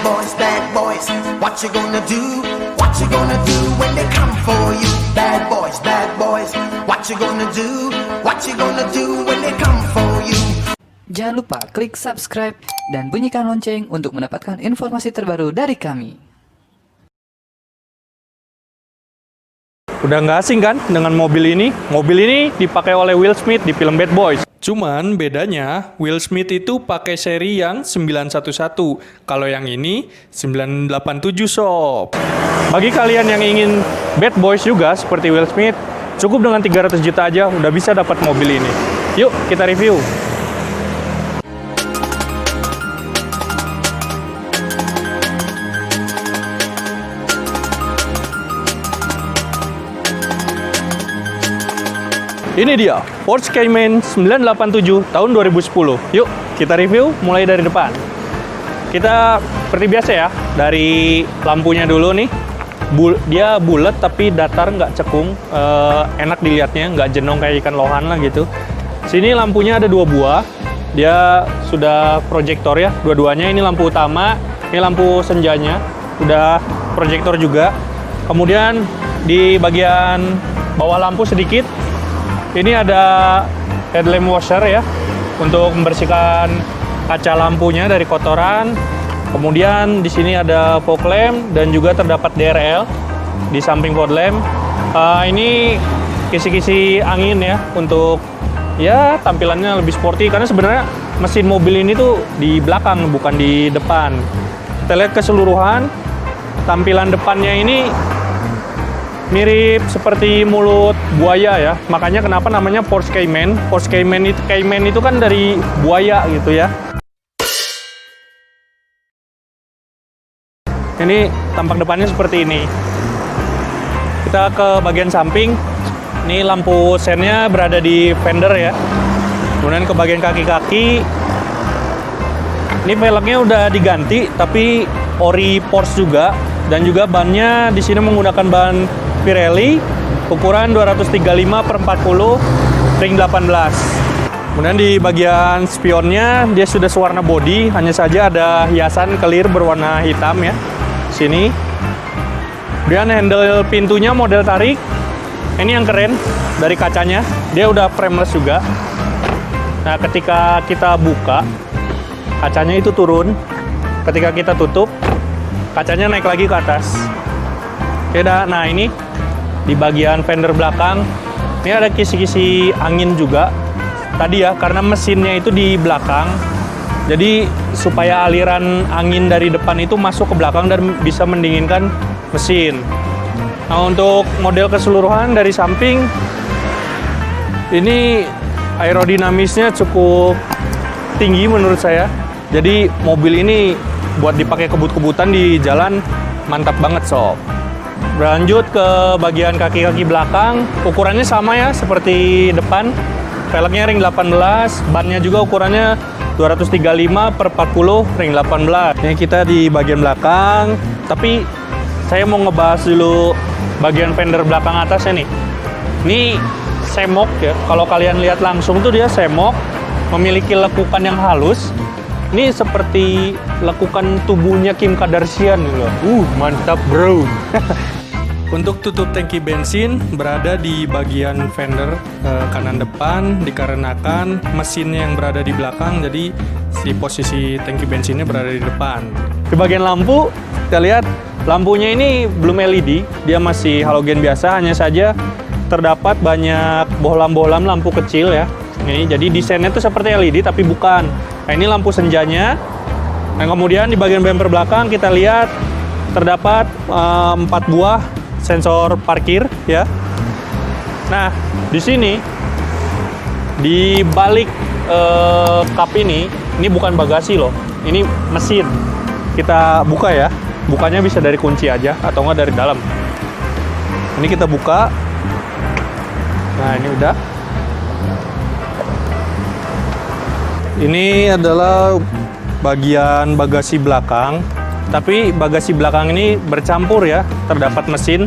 bad boys. What you gonna do? What you gonna do when they come for you? Bad boys, what you gonna do? What you gonna do when they come for you? Jangan lupa klik subscribe dan bunyikan lonceng untuk mendapatkan informasi terbaru dari kami. Udah nggak asing kan dengan mobil ini? Mobil ini dipakai oleh Will Smith di film Bad Boys. Cuman bedanya Will Smith itu pakai seri yang 911. Kalau yang ini 987 sob. Bagi kalian yang ingin Bad Boys juga seperti Will Smith, cukup dengan 300 juta aja udah bisa dapat mobil ini. Yuk kita review. Ini dia, Porsche Cayman 987 tahun 2010. Yuk, kita review mulai dari depan. Kita seperti biasa ya, dari lampunya dulu nih. Dia bulat tapi datar, nggak cekung. Enak dilihatnya, nggak jenong kayak ikan lohan lah gitu. Sini lampunya ada 2 buah. Dia sudah proyektor ya, dua-duanya. Ini lampu utama, ini lampu senjanya. Udah proyektor juga. Kemudian di bagian bawah lampu sedikit, ini ada headlamp washer ya, untuk membersihkan kaca lampunya dari kotoran. Kemudian di sini ada fog lamp dan juga terdapat DRL di samping fog lamp. Ini kisi-kisi angin ya, untuk ya tampilannya lebih sporty, karena sebenarnya mesin mobil ini tuh di belakang bukan di depan. Kita lihat keseluruhan tampilan depannya ini mirip seperti mulut buaya ya. Makanya kenapa namanya Porsche Cayman. Porsche Cayman itu kan dari buaya gitu ya. Ini tampak depannya seperti ini. Kita ke bagian samping. Ini lampu sennya berada di fender ya. Kemudian ke bagian kaki-kaki. Ini velgnya udah diganti tapi ori Porsche juga, dan juga bannya di sini menggunakan ban Pirelli ukuran 235/40 ring 18. Kemudian di bagian spionnya dia sudah sewarna body, hanya saja ada hiasan clear berwarna hitam ya sini. Kemudian handle pintunya model tarik. Ini yang keren dari kacanya, dia udah frameless juga. Nah, ketika kita buka, kacanya itu turun. Ketika kita tutup, kacanya naik lagi ke atas. Oke, nah ini di bagian fender belakang, ini ada kisi-kisi angin juga. Tadi ya, karena mesinnya itu di belakang, jadi supaya aliran angin dari depan itu masuk ke belakang dan bisa mendinginkan mesin. Nah, untuk model keseluruhan dari samping, ini aerodinamisnya cukup tinggi menurut saya. Jadi mobil ini buat dipakai kebut-kebutan di jalan mantap banget sob. Berlanjut ke bagian kaki-kaki belakang, ukurannya sama ya seperti depan. Velgnya ring 18, bannya juga ukurannya 235/40 ring 18. Ini kita di bagian belakang, tapi saya mau ngebahas dulu bagian fender belakang atasnya nih. Ini semok ya, kalau kalian lihat langsung tuh dia semok, memiliki lekukan yang halus. Ini seperti lekukan tubuhnya Kim Kardashian gitu loh. Mantap bro. Untuk tutup tangki bensin berada di bagian fender kanan depan, dikarenakan mesinnya yang berada di belakang, jadi si posisi tangki bensinnya berada di depan. Di bagian lampu, kita lihat lampunya ini belum LED, dia masih halogen biasa, hanya saja terdapat banyak bohlam-bohlam lampu kecil ya. Ini jadi desainnya tuh seperti LED tapi bukan. Nah, ini lampu senjanya. Dan kemudian di bagian bumper belakang kita lihat terdapat 4 buah sensor parkir ya. Nah, di sini di balik kap ini bukan bagasi loh. Ini mesin. Kita buka ya. Bukanya bisa dari kunci aja atau enggak dari dalam. Ini kita buka. Nah, ini udah. Ini adalah bagian bagasi belakang, tapi bagasi belakang ini bercampur ya, terdapat mesin.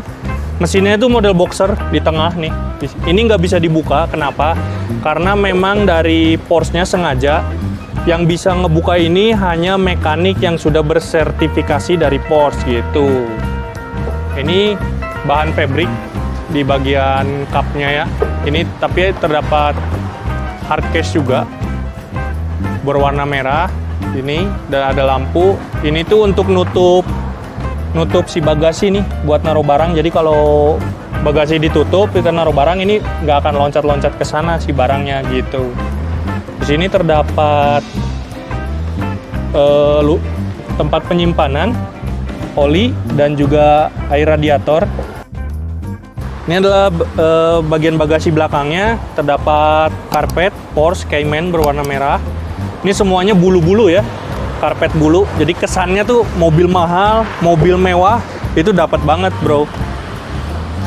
Mesinnya itu model boxer di tengah nih. Ini nggak bisa dibuka, kenapa? Karena memang dari Porsche-nya sengaja yang bisa ngebuka ini hanya mekanik yang sudah bersertifikasi dari Porsche gitu. Ini bahan fabric di bagian cupnya ya. Ini tapi terdapat hard case juga berwarna merah ini, dan ada lampu. Ini tuh untuk nutup si bagasi nih buat naruh barang. Jadi kalau bagasi ditutup kita naruh barang, ini nggak akan loncat-loncat ke sana si barangnya gitu. Di sini terdapat tempat penyimpanan oli dan juga air radiator. Ini adalah bagian bagasi belakangnya, terdapat karpet Porsche Cayman berwarna merah. Ini semuanya bulu-bulu ya, karpet bulu. Jadi kesannya tuh mobil mahal, mobil mewah itu dapat banget bro.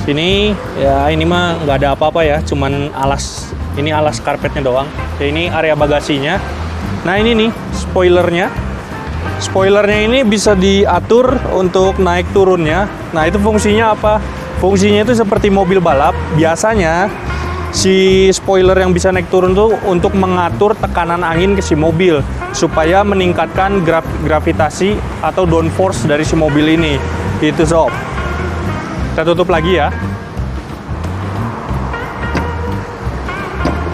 Sini ya, ini mah nggak ada apa-apa ya, cuman alas. Ini alas karpetnya doang. Ya, ini area bagasinya. Nah ini nih spoilernya. Spoilernya ini bisa diatur untuk naik turunnya. Nah itu fungsinya apa? Fungsinya itu seperti mobil balap. Biasanya si spoiler yang bisa naik turun tuh untuk mengatur tekanan angin ke si mobil supaya meningkatkan gravitasi atau downforce dari si mobil ini. Itu sob. Kita tutup lagi ya.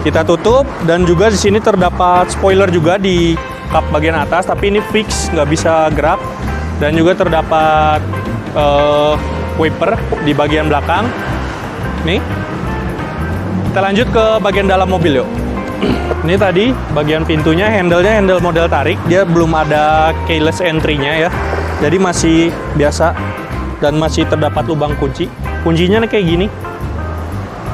Kita tutup, dan juga di sini terdapat spoiler juga di kap bagian atas, tapi ini fix, nggak bisa gerak. Dan juga terdapat wiper di bagian belakang. Nih. Kita lanjut ke bagian dalam mobil yuk. Ini tadi bagian pintunya, handle-nya handle model tarik. Dia belum ada keyless entry-nya ya. Jadi masih biasa dan masih terdapat lubang kunci. Kuncinya nih kayak gini.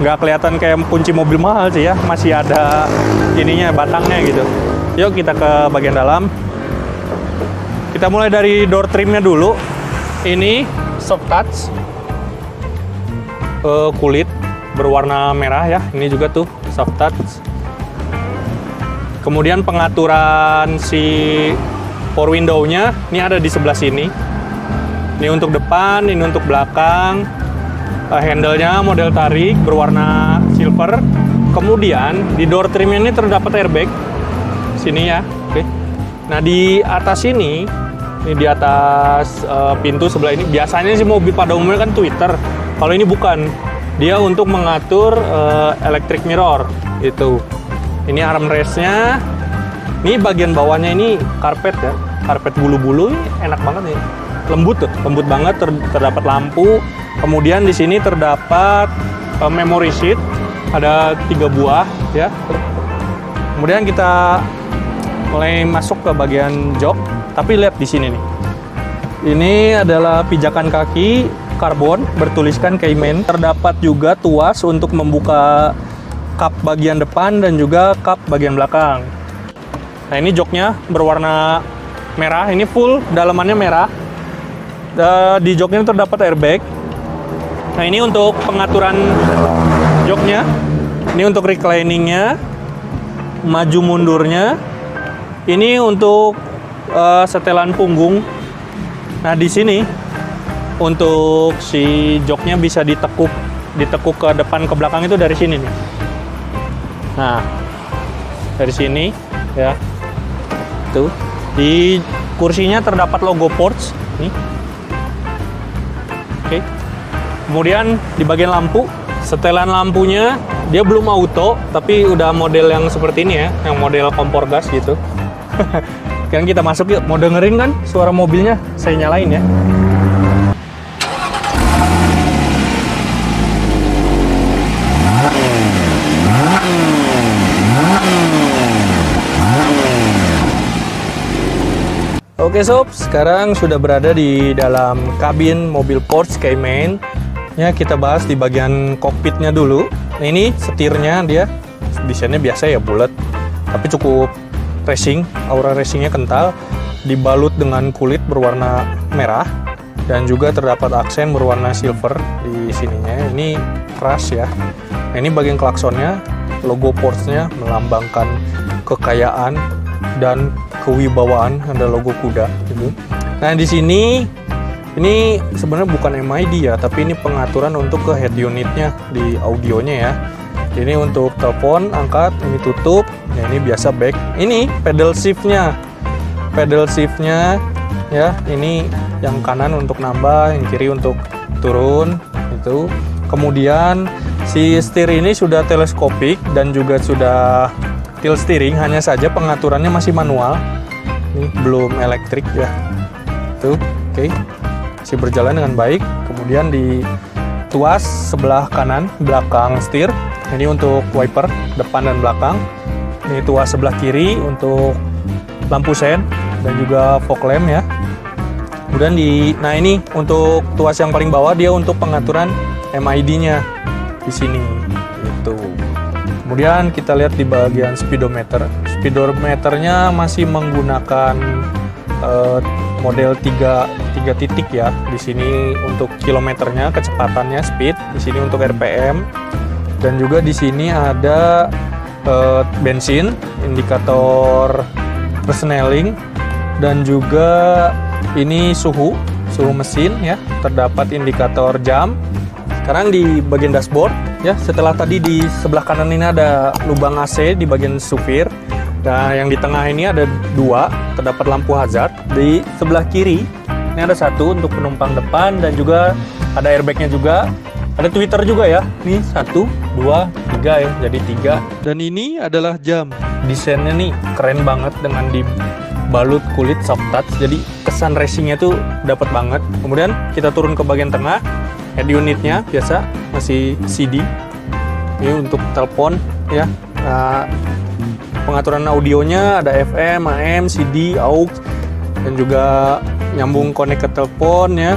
Nggak kelihatan kayak kunci mobil mahal sih ya. Masih ada ininya, batangnya gitu. Yuk kita ke bagian dalam. Kita mulai dari door trimnya dulu. Ini soft touch, kulit berwarna merah ya. Ini juga tuh soft touch. Kemudian pengaturan si power window-nya ini ada di sebelah sini. Ini untuk depan, ini untuk belakang. Handle-nya model tarik berwarna silver. Kemudian di door trim-nya ini terdapat airbag. Sini ya. Oke. Nah di atas ini di atas pintu sebelah ini, biasanya sih mobil pada umumnya kan tweeter. Kalau ini bukan, dia untuk mengatur electric mirror itu. Ini armrest-nya. Ini bagian bawahnya ini karpet ya, karpet bulu-bulu, enak banget nih, lembut tuh, lembut banget. Terdapat lampu. Kemudian di sini terdapat memory seat, ada 3 buah ya. Kemudian kita mulai masuk ke bagian jok. Tapi lihat di sini nih. Ini adalah pijakan kaki karbon bertuliskan Cayman. Terdapat juga tuas untuk membuka kap bagian depan dan juga kap bagian belakang. Nah, ini joknya berwarna merah. Ini full dalamannya merah. Di joknya terdapat airbag. Nah, ini untuk pengaturan joknya. Ini untuk recliningnya, maju mundurnya. Ini untuk setelan punggung. Nah di sini untuk si joknya bisa ditekuk ke depan ke belakang itu dari sini nih. Nah dari sini ya. Tuh di kursinya terdapat logo Porsche nih. Oke. Kemudian di bagian lampu, setelan lampunya dia belum auto tapi udah model yang seperti ini ya, yang model kompor gas gitu. Sekarang kita masuk yuk, mau dengerin kan suara mobilnya? Saya nyalain ya. Oke sob, sekarang sudah berada di dalam kabin mobil Porsche Cayman. Ya, kita bahas di bagian kokpitnya dulu. Nah, ini setirnya, dia desainnya biasa ya, bulat, tapi cukup racing, aura racingnya kental, dibalut dengan kulit berwarna merah dan juga terdapat aksen berwarna silver di sininya. Ini keras ya. Nah, ini bagian klaksonnya, logo Porsche-nya melambangkan kekayaan dan kewibawaan, ada logo kuda gitu. Nah di sini ini sebenarnya bukan MID ya, tapi ini pengaturan untuk ke head unitnya di audionya ya. Ini untuk telepon, angkat, ini tutup. Ya, ini biasa back. Ini pedal shiftnya. Pedal shiftnya ya, ini yang kanan untuk nambah, yang kiri untuk turun itu. Kemudian si setir ini sudah teleskopik dan juga sudah tilt steering, hanya saja pengaturannya masih manual. Ini belum elektrik ya. Tuh, oke. Masih berjalan dengan baik. Kemudian di tuas sebelah kanan belakang setir, ini untuk wiper depan dan belakang. Ini tuas sebelah kiri untuk lampu sen dan juga fog lamp ya. Kemudian nah ini untuk tuas yang paling bawah, dia untuk pengaturan MID-nya di sini gitu. Kemudian kita lihat di bagian speedometer. Speedometernya masih menggunakan model 3 titik ya. Di sini untuk kilometernya, kecepatannya, speed. Di sini untuk RPM. Dan juga di sini ada bensin, indikator persneling, dan juga ini suhu mesin ya. Terdapat indikator jam. Sekarang di bagian dashboard ya, setelah tadi di sebelah kanan ini ada lubang AC di bagian supir. Nah, yang di tengah ini ada 2, terdapat lampu hazard. Di sebelah kiri ini ada 1 untuk penumpang depan dan juga ada airbagnya juga. Ada tweeter juga ya. Ini 1, 2, 3 ya, jadi 3. Dan ini adalah jam. Desainnya nih keren banget dengan dibalut kulit soft touch. Jadi kesan racingnya tuh dapat banget. Kemudian kita turun ke bagian tengah. Head unitnya biasa masih CD. Ini untuk telepon ya. Pengaturan audionya ada FM, AM, CD, AUX, dan juga nyambung connect ke telepon ya.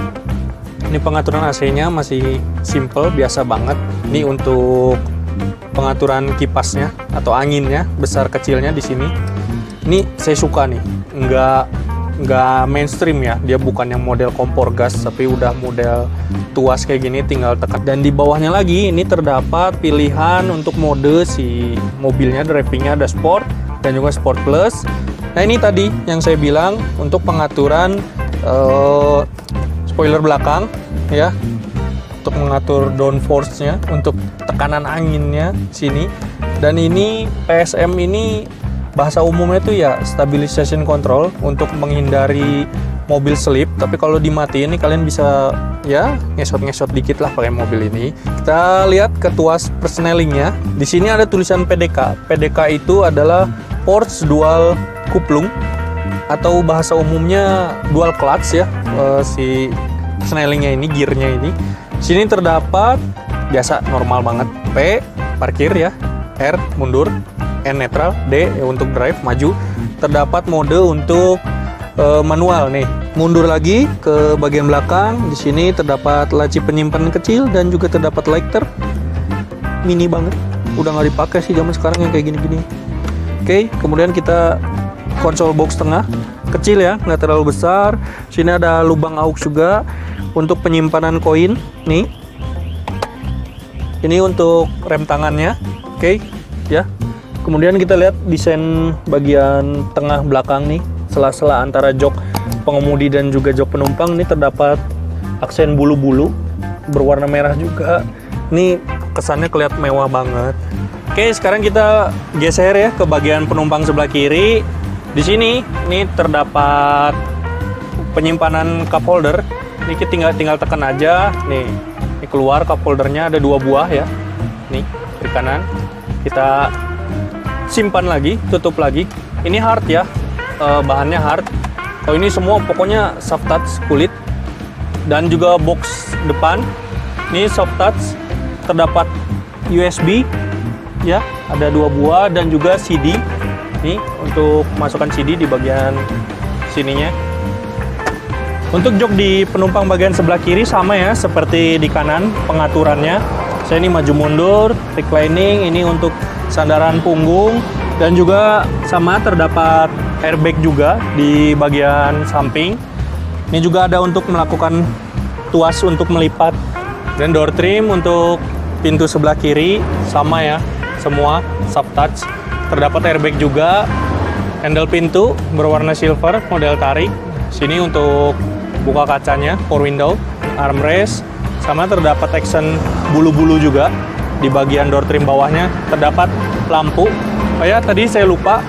Ini pengaturan AC-nya masih simple, biasa banget. Ini untuk pengaturan kipasnya atau anginnya, besar kecilnya di sini. Ini saya suka nih, nggak mainstream ya. Dia bukan yang model kompor gas, tapi udah model tuas kayak gini, tinggal tekan. Dan di bawahnya lagi ini terdapat pilihan untuk mode si mobilnya, drivingnya ada sport dan juga sport plus. Nah ini tadi yang saya bilang untuk pengaturan spoiler belakang ya, untuk mengatur downforce-nya, untuk tekanan anginnya sini. Dan ini PSM ini bahasa umumnya itu ya stabilization control, untuk menghindari mobil slip. Tapi kalau dimatiin nih kalian bisa ya ngesot-ngesot dikit lah pakai mobil ini. Kita lihat ke tuas persnelingnya. Di sini ada tulisan PDK. PDK itu adalah Porsche Dual Kupplung atau bahasa umumnya dual clutch ya. Si persnelingnya ini, gearnya ini. Sini terdapat biasa normal banget. P parkir ya, R mundur, N netral, D untuk drive maju. Terdapat mode untuk manual nih. Mundur lagi ke bagian belakang. Di sini terdapat laci penyimpanan kecil dan juga terdapat lighter. Mini banget. Udah nggak dipakai sih zaman sekarang yang kayak gini-gini. Oke, kemudian kita konsol box tengah. Kecil ya, nggak terlalu besar. Sini ada lubang aux juga untuk penyimpanan koin nih. Ini untuk rem tangannya. Oke, ya. Kemudian kita lihat desain bagian tengah belakang nih, sela-sela antara jok pengemudi dan juga jok penumpang. Ini terdapat aksen bulu-bulu berwarna merah juga. Ini kesannya kelihatan mewah banget. Oke, sekarang kita geser ya ke bagian penumpang sebelah kiri. Di sini ini terdapat penyimpanan cup holder. Ini kita tinggal tekan aja. Nih, ini keluar cup holdernya, ada 2 buah ya. Nih, di kanan. Kita simpan lagi, tutup lagi. Ini hard ya, bahannya hard. Kalau ini semua pokoknya soft touch kulit. Dan juga box depan, ini soft touch. Terdapat USB ya, ada 2 buah dan juga CD. Nih untuk masukkan CD di bagian sininya. Untuk jok di penumpang bagian sebelah kiri sama ya seperti di kanan pengaturannya. Saya ini maju mundur, reclining, ini untuk sandaran punggung, dan juga sama terdapat airbag juga di bagian samping. Ini juga ada untuk melakukan tuas untuk melipat. Dan door trim untuk pintu sebelah kiri sama ya, semua soft touch. Terdapat airbag juga. Handle pintu berwarna silver, model tarik. Sini untuk buka kacanya, power window, armrest, sama terdapat action bulu-bulu juga di bagian door trim bawahnya terdapat lampu. Oh ya, tadi saya lupa,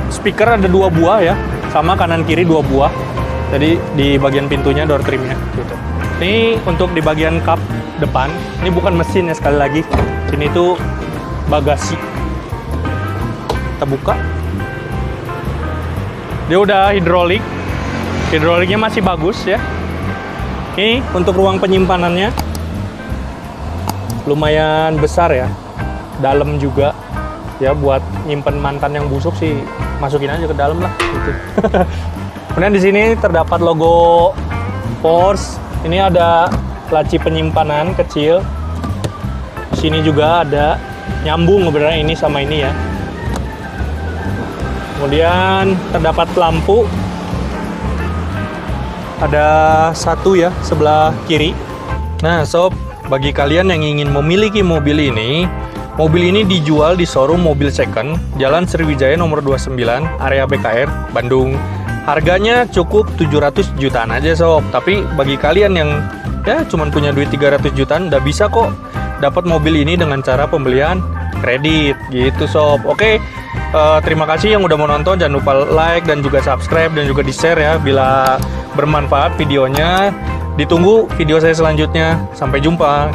speaker ada 2 buah ya, sama kanan kiri 2 buah. Jadi di bagian pintunya door trimnya gitu. Ini untuk di bagian kap depan, ini bukan mesin ya, sekali lagi. Sini tuh bagasi. Kita buka. Dia udah hidrolik. Hidroliknya masih bagus ya. Ini untuk ruang penyimpanannya lumayan besar ya. Dalam juga. Ya buat nyimpen mantan yang busuk sih, masukin aja ke dalam lah gitu. Kemudian di sini terdapat logo Porsche. Ini ada laci penyimpanan kecil. Di sini juga ada, nyambung sebenarnya ini sama ini ya. Kemudian terdapat lampu. Ada 1 ya sebelah kiri. Nah sob, bagi kalian yang ingin memiliki mobil ini dijual di showroom mobil second, Jalan Sriwijaya nomor 29, area BKR, Bandung. Harganya cukup 700 jutaan aja sob. Tapi bagi kalian yang ya cuman punya duit 300 jutaan, udah bisa kok dapat mobil ini dengan cara pembelian kredit gitu sob. Oke, terima kasih yang udah mau nonton. Jangan lupa like dan juga subscribe dan juga di share ya bila bermanfaat videonya. Ditunggu video saya selanjutnya. Sampai jumpa.